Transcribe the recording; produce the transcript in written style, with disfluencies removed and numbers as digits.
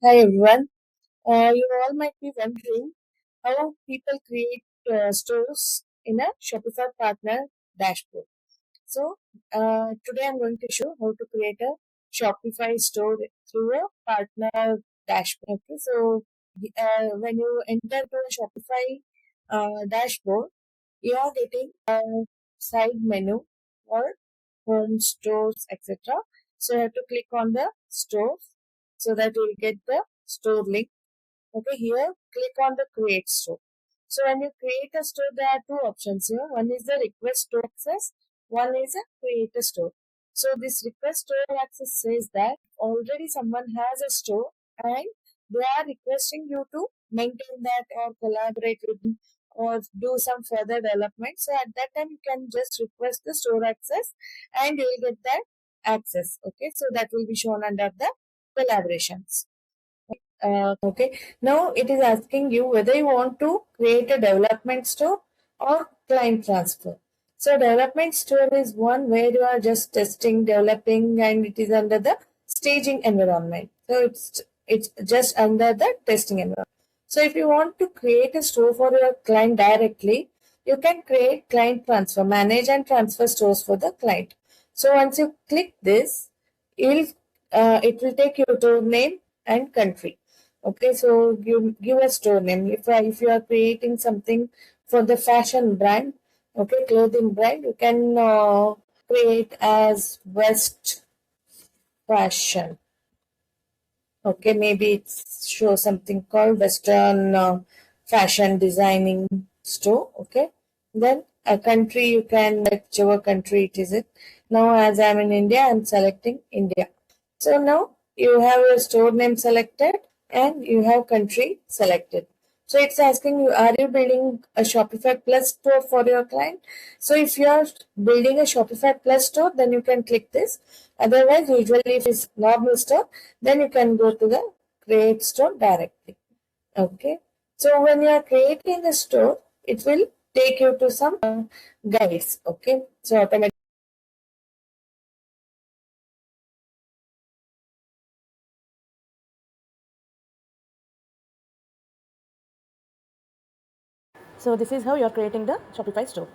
Hi everyone. You all might be wondering how people create stores in a Shopify Partner Dashboard. So today I'm going to show how to create a Shopify store through a partner dashboard. Okay, so when you enter to a Shopify dashboard, you are getting a side menu or home stores, etc. So you have to click on the stores so that you will get the store link. Okay, here click on the create store. So when you create a store, there are two options here. One is the request store access, one is a create a store. So this request store access says that already someone has a store and they are requesting you to maintain that or collaborate with them or do some further development. So at that time you can just request the store access and you will get that access. Okay, so that will be shown under the collaborations. Okay. Now it is asking you whether you want to create a development store or client transfer. So development store is one where you are just testing, developing, and it is under the staging environment. So it's just under the testing environment. So if you want to create a store for your client directly, you can create client transfer, manage and transfer stores for the client. So once you click this, you'll it will take you to name and country. Okay, so you give a store name. If you are creating something for the fashion brand, okay, clothing brand, you can create as West Fashion. Okay, maybe it's show something called Western fashion designing store. Okay, then a country you can whichever country it is. It now as I'm in India, I'm selecting India. So now you have your store name selected and you have country selected. So it's asking you, are you building a Shopify Plus store for your client? So if you are building a Shopify Plus store, then you can click this. Otherwise, usually if it's normal store, then you can go to the create store directly. Okay. So when you are creating the store, it will take you to some guides. Okay. So automatically. So this is how you are creating the Shopify store.